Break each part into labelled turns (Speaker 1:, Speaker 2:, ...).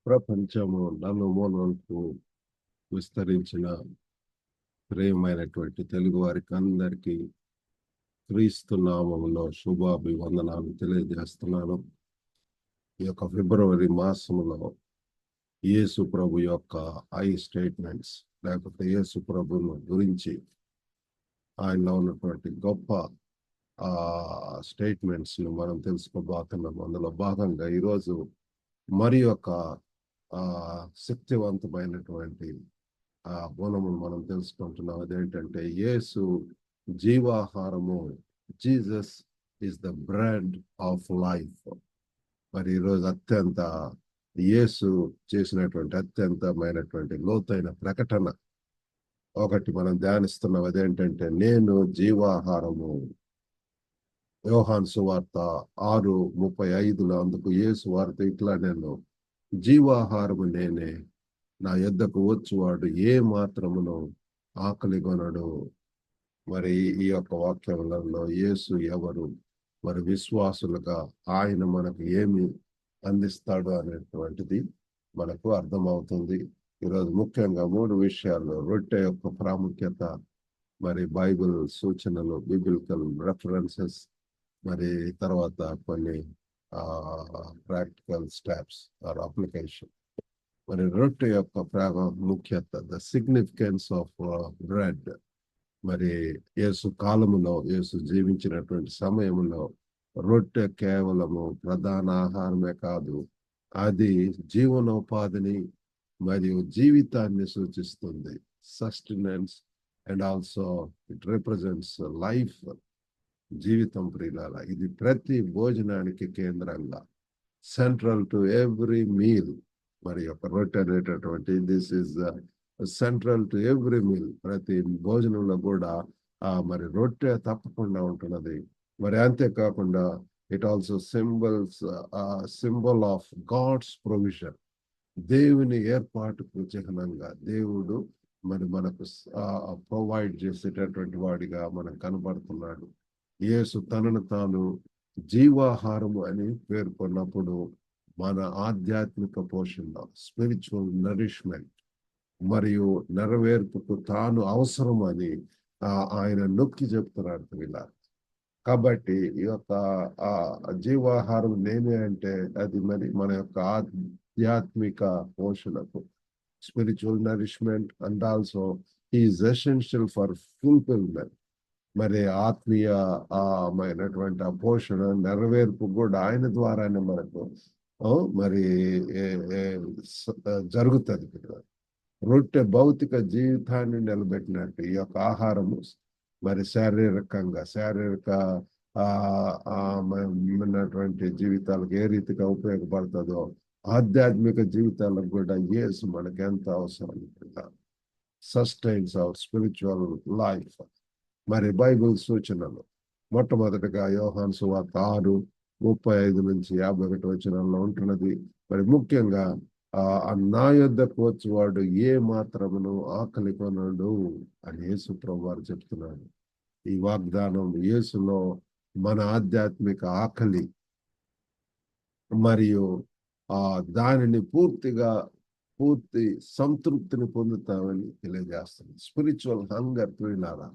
Speaker 1: ప్రపంచము నలుమూలలకు విస్తరించిన ప్రియమైనటువంటి తెలుగు వారికి అందరికీ క్రీస్తు నామములో శుభాభివందనాలు తెలియజేస్తున్నాను. ఈ యొక్క ఫిబ్రవరి మాసంలో యేసు ప్రభు యొక్క స్టేట్మెంట్స్ లేకపోతే యేసు ప్రభును గురించి ఆయనలో ఉన్నటువంటి గొప్ప స్టేట్మెంట్స్ ను మనం తెలుసుకోబోతున్నాం. అందులో భాగంగా ఈరోజు మరి యొక్క శక్తివంతమైనటువంటి గుణమును మనం తెలుసుకుంటున్నాం. అదేంటంటే యేసు జీవాహారము. Jesus is the bread of life. మరి ఈరోజు యేసు చేసినటువంటి అత్యంతమైనటువంటి లోతైన ప్రకటన ఒకటి మనం ధ్యానిస్తున్నాం. అదేంటంటే నేను జీవాహారము. యోహాను సువార్త 6:35 అందుకు యేసు వారితో ఇట్లా నేను జీవాహారము నేనే, నా యొద్దకు వచ్చువాడు ఏ మాత్రమును ఆకలిగొనడు. మరి ఈ యొక్క వాక్యములలో యేసు ఎవరు, మరి విశ్వాసులుగా ఆయన మనకు ఏమి అందిస్తాడు అనేటువంటిది మనకు అర్థమవుతుంది. ఈరోజు ముఖ్యంగా 3 విషయాలు: రొట్టె యొక్క ప్రాముఖ్యత, మరి బైబిల్ సూచనలు, బిబిలికల్ రెఫరెన్సెస్, మరి తర్వాత కొన్ని ప్రాక్టికల్ స్టెప్స్ ఆర్ అప్లికేషన్. మరి రొట్టె యొక్క ప్రాముఖ్యత, ద సిగ్నిఫికెన్స్ ఆఫ్ బ్రెడ్. మరి యేసు కాలములో, యేసు జీవించినటువంటి సమయంలో రొట్టె కేవలము ప్రధాన ఆహారమే కాదు, అది జీవనోపాధిని మరియు జీవితాన్ని సూచిస్తుంది. Sustenance and also it represents life. జీవితం ప్రియులారా, ఇది ప్రతి భోజనానికి కేంద్రంగా, సెంట్రల్ టు ఎవ్రీ మీల్. మరి యొక్క రొట్టె అనేటటువంటి this is central to every meal. ప్రతి భోజనంలో కూడా మరి రొట్టె తప్పకుండా ఉంటున్నది. మరి అంతేకాకుండా it also symbol of God's provision. దేవుని ఏర్పాటుకు చిహ్నంగా దేవుడు మరి మనకు ప్రొవైడ్ చేసేటటువంటి వాడిగా మనకు కనబడుతున్నాడు. యేసు తనను తాను జీవాహారము అని పేర్కొన్నప్పుడు మన ఆధ్యాత్మిక పోషణ, స్పిరిచువల్ నరిష్మెంట్ మరియు నెరవేర్పుకు తాను అవసరం అని ఆయన నొక్కి చెప్తున్నాడు పిల్లలు. కాబట్టి ఈ యొక్క జీవాహారం నేనే అంటే అది మరి మన యొక్క ఆధ్యాత్మిక పోషణకు, spiritual nourishment, and also is essential for fulfilment. మరి ఆత్మీయమైనటువంటి పోషణ నెరవేర్పు కూడా ఆయన ద్వారానే మనకు మరి జరుగుతుంది. రొట్టె భౌతిక జీవితాన్ని నిలబెట్టినట్టు ఈ యొక్క ఆహారము మరి శారీరకమైనటువంటి జీవితాలకు ఏ రీతిగా ఉపయోగపడుతుందో ఆధ్యాత్మిక జీవితాలకు కూడా యేసు మనకు ఎంత అవసరం. Sustains our spiritual life. మరి బైబిల్ సూచనలు మొట్టమొదటిగా యోహాను సువార్త 6:35-51 ఉంటున్నది. మరి ముఖ్యంగా నా యొద్దకు వచ్చేవాడు ఏ మాత్రమును ఆకలి కొనడు అని యేసు ప్రభువు వారు చెప్తున్నాడు. ఈ వాగ్దానం యేసులో మన ఆధ్యాత్మిక ఆకలి మరియు దానిని పూర్తి సంతృప్తిని పొందుతామని తెలియజేస్తుంది. స్పిరిచువల్ హంగర్ ప్రియులారా,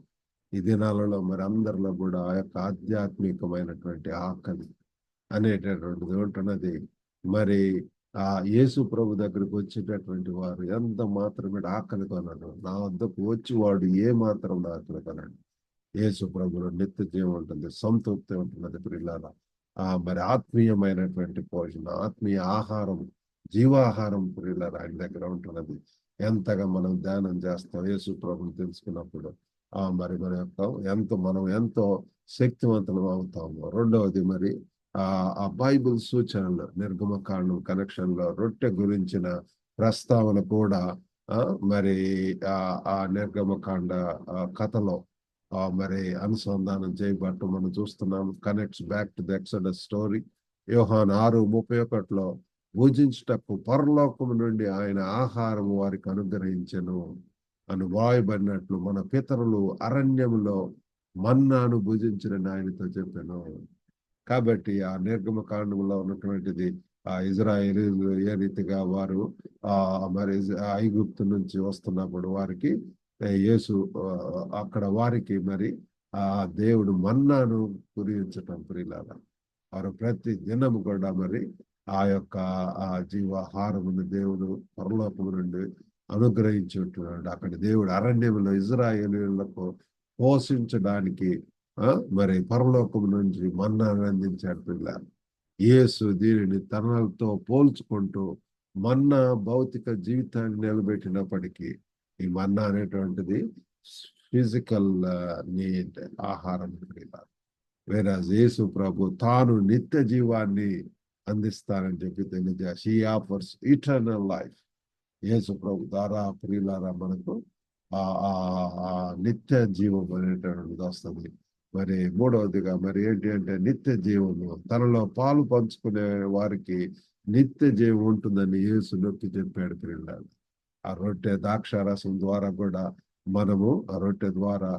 Speaker 1: ఈ దినాలలో మరి అందరిలో కూడా ఆ యొక్క ఆధ్యాత్మికమైనటువంటి ఆకలి అనేటటువంటిది ఉంటున్నది. మరి యేసు ప్రభు దగ్గరికి వచ్చేటటువంటి వారు ఎంత మాత్రమే ఆకలి కొనడు. నా వద్దకు వచ్చి వాడు ఏ మాత్రం ఆకలి కొనడు. యేసు ప్రభులో నిత్య జీవం ఉంటుంది, సంతృప్తి ఉంటున్నది ప్రియులారా. మరి ఆత్మీయమైనటువంటి పోషణ, ఆత్మీయ ఆహారం, జీవాహారం ప్రియులారా ఆయన దగ్గర ఉంటున్నది. ఎంతగా మనం ధ్యానం చేస్తాం యేసు ప్రభుని తెలుసుకున్నప్పుడు మరి మనం ఎంతో శక్తివంతులం అవుతాము. రెండవది మరి బైబిల్ సూచనలు, నిర్గమకాండం కనెక్షన్ లో రొట్టె గురించిన ప్రస్తావన కూడా మరి ఆ నిర్గమకాండ కథలో మరి అనుసంధానం చేయబట్టు మనం చూస్తున్నాం. Connects back to the exodus story. యోహాను 6:31 భుజించుటకు పరలోకము నుండి ఆయన ఆహారం వారికి అనుగ్రహించెను అని వాయబడినట్లు మన పితరులు అరణ్యములో మన్నాను భుజించిన ఆయనతో చెప్పాను. కాబట్టి ఆ నిర్గమకాండంలో ఉన్నటువంటిది ఇజ్రాయేలీలు ఏ రీతిగా వారు మరి ఐగుప్తు నుంచి వస్తున్నప్పుడు వారికి యేసు అక్కడ వారికి మరి ఆ దేవుడు మన్నాను కురియించటం ప్రియులారా. వారు ప్రతి దినము కూడా మరి ఆ యొక్క ఆ జీవాహారమును దేవుడు పరలోకము నుండి అనుగ్రహించుంటున్నాడు. అక్కడ దేవుడు అరణ్యంలో ఇజ్రాయేలీయులకు పోషించడానికి మరి పరలోకము నుంచి మన్నాను అందించాడు పిల్లలు. యేసు దీనిని తనలతో పోల్చుకుంటూ మన్నా భౌతిక జీవితాన్ని నిలబెట్టినప్పటికీ ఈ మన్నా అనేటువంటిది ఫిజికల్ నీడ్, ఆహారం. వేరే యేసు ప్రభు తాను నిత్య జీవాన్ని అందిస్తానని చెప్పి తెలియజేసి హీ ఆఫర్స్ ఇటర్నల్ లైఫ్. యేసు ప్రభు ద్వారా ప్రియులారా మనకు ఆ నిత్య జీవం అనేటువంటిది వస్తుంది. మరి మూడవదిగా మరి ఏంటి అంటే నిత్య జీవము, తనలో పాలు పంచుకునే వారికి నిత్య జీవం ఉంటుందని యేసు నొక్కి చెప్పాడు ప్రియులారా. ఆ రొట్టె ద్రాక్షారసం ద్వారా కూడా మనము ఆ రొట్టె ద్వారా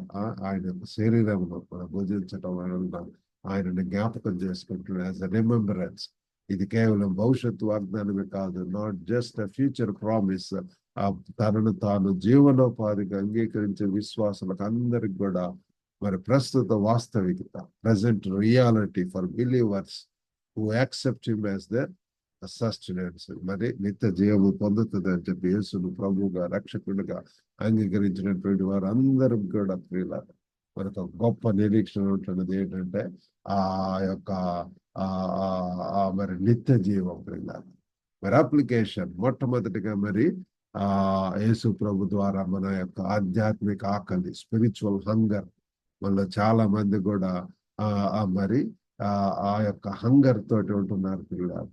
Speaker 1: ఆయన యొక్క శరీరమును మనం భుజించటం వలన ఆయనని జ్ఞాపకం చేసుకుంటున్నాం యాజ్ అ రిమెంబరెన్స్. ఇది కేవలం భవిష్యత్తు వాగ్దానమే కాదు, not just a future promise. తనను తాను జీవనోపాధిగా అంగీకరించే విశ్వాసులకు అందరికి కూడా మరి ప్రస్తుత వాస్తవికత, present reality for believers who accept him as their sustenance. మరి నిత్య జీవము పొందుతుంది అని చెప్పి యేసును ప్రభువుగా రక్షకుడిగా అంగీకరించినటువంటి వారు అందరూ కూడా ప్రియులారా మనకు గొప్ప నిరీక్షణ ఉంటున్నది ఏంటంటే ఆ యొక్క మరి నిత్య జీవం ప్రియులారా. మరి అప్లికేషన్ మొట్టమొదటిగా మరి యేసు ప్రభు ద్వారా మన యొక్క ఆధ్యాత్మిక ఆకలి, స్పిరిచువల్ హంగర్, మనలో చాలా మంది కూడా మరి ఆ యొక్క హంగర్ తోటి ఉంటున్నారు పిల్లలు.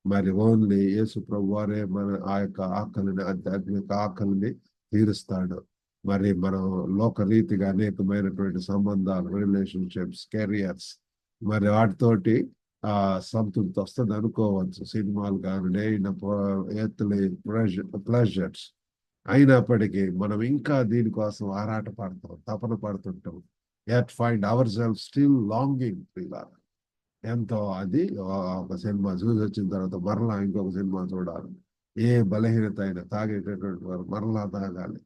Speaker 1: మరి ఓన్లీ యేసు ప్రభు వారే మన ఆ యొక్క ఆకలిని, ఆధ్యాత్మిక ఆకలిని తీరుస్తాడు. మరి మనం లోకరీతిగా అనేకమైనటువంటి సంబంధాలు, రిలేషన్షిప్స్, కెరియర్స్, మరి వాటితోటి సంతృప్తి వస్తుంది అనుకోవచ్చు. సినిమాలు కానీ ఎత్తులే ప్లెజర్స్ అయినప్పటికీ మనం ఇంకా దీనికోసం ఆరాట పడతాం, తపన పడుతుంటాం. Yet find our self still longing. ఎంతో అది ఒక సినిమా చూసి వచ్చిన తర్వాత మరలా ఇంకొక సినిమా చూడాలి. ఏ బలహీనత అయినా తాగేటటువంటి వారు మరలా తాగాలి.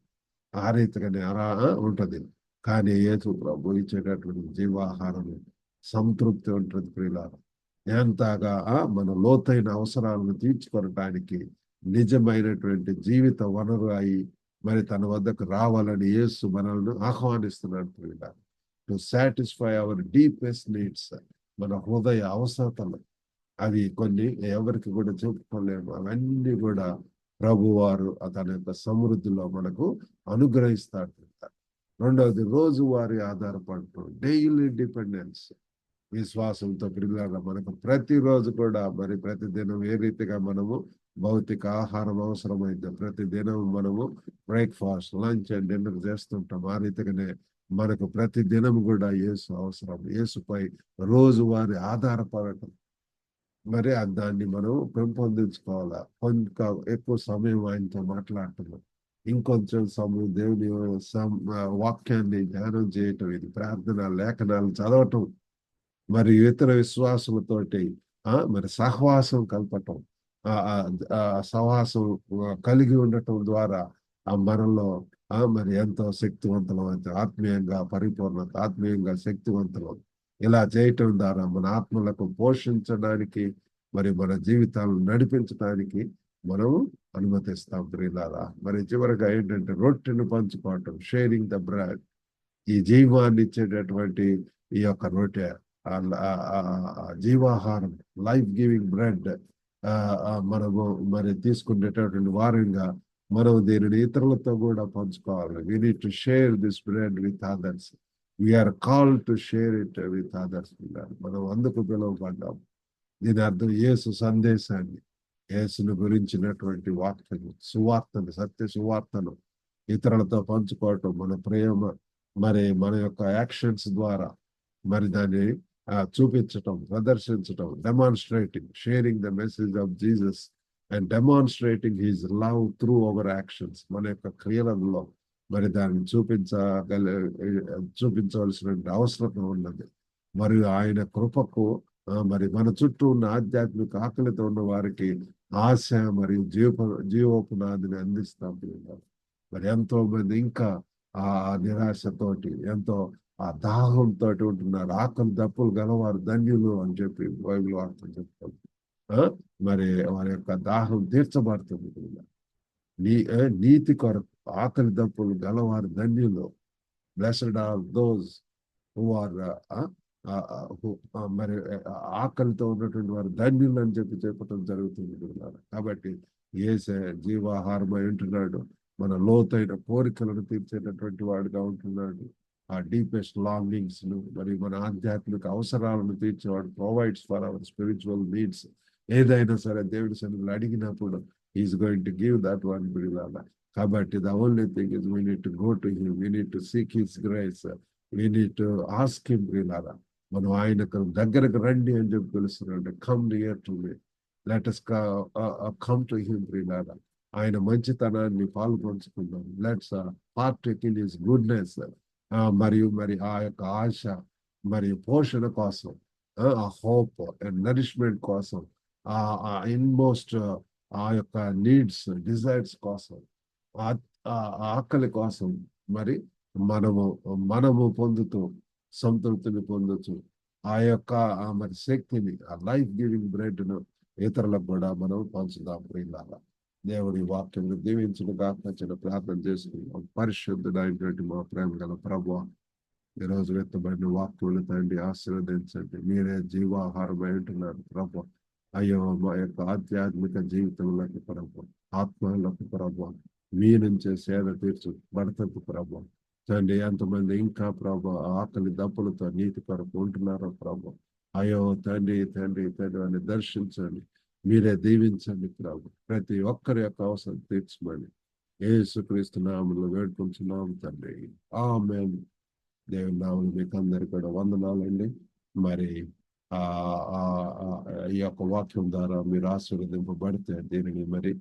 Speaker 1: ఆ రీతిగానే అలా ఉంటది. కానీ యేసు ప్రభు ఇచ్చేటటువంటి జీవాహారం సంతృప్తి ఉంటుంది ప్రియులారా. ఎంతగా మన లోతైన అవసరాలను తీర్చుకోవటానికి నిజమైనటువంటి జీవిత వనరు అయి మరి తన వద్దకు రావాలని యేసు మనల్ని ఆహ్వానిస్తున్నాడు ప్రియులారా. To satisfy our deepest needs, మన హృదయ అవసరతలు. అవి కొన్ని ఎవరికి కూడా చెప్పుకోలేము. అవన్నీ కూడా ప్రభువారు తన యొక్క సమృద్ధిలో మనకు అనుగ్రహిస్తాడు. రెండవది రోజువారీ ఆధారపడటం, డైలీ డిపెండెన్స్. విశ్వాసంతో పిల్లల మనకు ప్రతిరోజు కూడా మరి ప్రతిదినం ఏ రీతిగా మనము భౌతిక ఆహారం అవసరమైతే ప్రతిదినం మనము బ్రేక్ఫాస్ట్, లంచ్ అండ్ డిన్నర్ చేస్తుంటాం. ఆ రీతిగానే మనకు ప్రతి దినం కూడా యేసు అవసరం. యేసుపై రోజువారీ ఆధారపడటం, మరి దాన్ని మనం పెంపొందించుకోవాలా. కొంత ఎక్కువ సమయం ఆయనతో మాట్లాడుతున్నాం, ఇంకొంచెం సమయం దేవుని వాక్యాన్ని ధ్యానం చేయటం, ఇది ప్రార్థన, లేఖనాలు చదవటం, మరి ఇతర విశ్వాసముతోటి మరి సహవాసం కలపటం, సహవాసం కలిగి ఉండటం ద్వారా మనలో మరి ఎంతో శక్తివంతులమైతే ఆత్మీయంగా పరిపూర్ణత, ఆత్మీయంగా శక్తివంతులం. ఇలా చేయటం ద్వారా మన ఆత్మలకు పోషించడానికి, మరి మన జీవితాలను నడిపించడానికి మనం అనుమతిస్తాం ప్రియులారా. మరి చివరిగా ఏంటంటే రొట్టెను పంచుకోవటం, షేరింగ్ ద బ్రెడ్. ఈ జీవాన్ని ఇచ్చేటటువంటి ఈ యొక్క రొట్టె, జీవాహారం, లైఫ్ గివింగ్ బ్రెడ్ మనము మరి తీసుకునేటటువంటి వారంగా మనం దీనిని ఇతరులతో కూడా పంచుకోవాలి. we need to share this bread with others. we are called to share it with others. మనం అందుకు పిలువబడ్డాం. దీని అర్థం యేసు సందేశాన్ని, యేసును గురించినటువంటి వార్తను, సువార్తను, సత్య సువార్తను ఇతరులతో పంచుకోవటం, మన ప్రేమ మరి మన యొక్క యాక్షన్స్ ద్వారా మరి దాన్ని చూపించటం, ప్రదర్శించటం, demonstrating, sharing the message of Jesus and demonstrating his love through our actions. మన యొక్క క్రియలలో మరి దాన్ని చూపించవలసిన అవసరం ఉన్నది. మరియు ఆయన కృపకు మరి మన చుట్టూ ఉన్న ఆధ్యాత్మిక ఆకలితో ఉన్న వారికి ఆశ మరియు జీవోపనాదిని అందిస్తాం ప్రియులారా. మరి ఎంతో మంది ఇంకా ఆ నిరాశతోటి ఎంతో ఆ దాహంతో ఉంటున్నారు. ఆకలి దప్పులు గలవారు ధన్యులు అని చెప్పి బైబిల్ వార్తలు చెప్తారు. ఆ, మరి వారి యొక్క దాహం తీర్చబడుతుంది ప్రియులారా. నీతి కొరకు ఆకలి దప్పులు గలవారు ధన్యులు. Blessed are those who are మరి ఆకలితో ఉన్నటువంటి వారు ధన్యులు అని చెప్పి చెప్పడం జరుగుతుంది పిల్లలు. కాబట్టి ఏసే జీవాహారమై ఉంటున్నాడు, మన లోతైన కోరికలను తీర్చేటటువంటి వాడుగా ఉంటున్నాడు. ఆ డీపెస్ట్ లాంగింగ్స్ ను మరి మన ఆధ్యాత్మిక అవసరాలను తీర్చేవాడు. Provides for our spiritual needs. ఏదైనా సరే దేవుడి సన్నిధిలో అడిగినప్పుడు is going to give that one పిల్లల. కాబట్టి the only thing is we need to go to him, we need to seek his grace, we need to ask him ప్రియులారా. మనం ఆయనకు దగ్గరకు రండి అని చెప్పి పిలుస్తున్నాడు. Come near to me, let us come to him ప్రియులారా. ఆయన మంచితనాన్ని పాల్పంచుకుందాం. Let's partake in his goodness. మరియు మరి ఆ యొక్క ఆశ మరియు పోషణ కోసం, ఆ హోప్ అండ్ నరిష్మెంట్ కోసం, ఆ ఇన్మోస్ట్ ఆ యొక్క నీడ్స్ డిజైర్స్ కోసం, ఆ ఆ ఆకలి కోసం మరి మనము మనము పొందుతూ సంతృప్తిని పొందొచ్చు. ఆ యొక్క మరి శక్తిని, ఆ లైఫ్ గివింగ్ బ్రెడ్ ను ఇతరులకు కూడా మనం పంచుదాం ప్రియులారా. దేవుడి వాక్యం దీవించిన కాక ప్రార్థన చేసుకున్నాం. పరిశుద్ధుడైనటువంటి మా ప్రేమ గల ప్రభువా, ఈ రోజు వ్యక్తమైన వాక్యములు తండ్రి ఆశీర్వదించండి. మీరే జీవాహారమై ఉంటున్నారు ప్రభు. అయ్యో మా యొక్క ఆధ్యాత్మిక జీవితంలోకి ప్రభు, ఆత్మలకు ప్రభు, మీ నుంచే సేద తీర్చు బడతకు ప్రభు. తండ్రి ఎంతమంది ఇంకా ప్రభు ఆకలి దప్పులతో నీతి కొరకు ఉంటున్నారో ప్రభు. అయ్యో తండ్రి తండ్రి తండ్రి అని దర్శించండి. మీరే దీవించండి ప్రభు. ప్రతి ఒక్కరి యొక్క అవసరం తీర్చమని యేసుక్రీస్తు నామములో వేడుకుంటున్నాం తండ్రి. ఆమేన్. దేవుని నామములో మీకు అందరికీ కూడా వందనాలండి. మరి ఆ ఆ ఆ, ఈ యొక్క వాక్యం ద్వారా మీరు ఆశీర్వదింపబడితే దీనిని మరి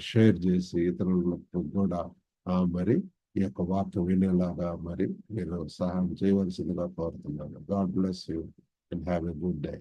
Speaker 1: షేర్ చేసి ఇతరులకు కూడా మరి ఈ యొక్క వాక్యం వినేలాగా మరి మీరు సహాయం చేయవలసిందిగా కోరుతున్నాను. God bless you and have a good day.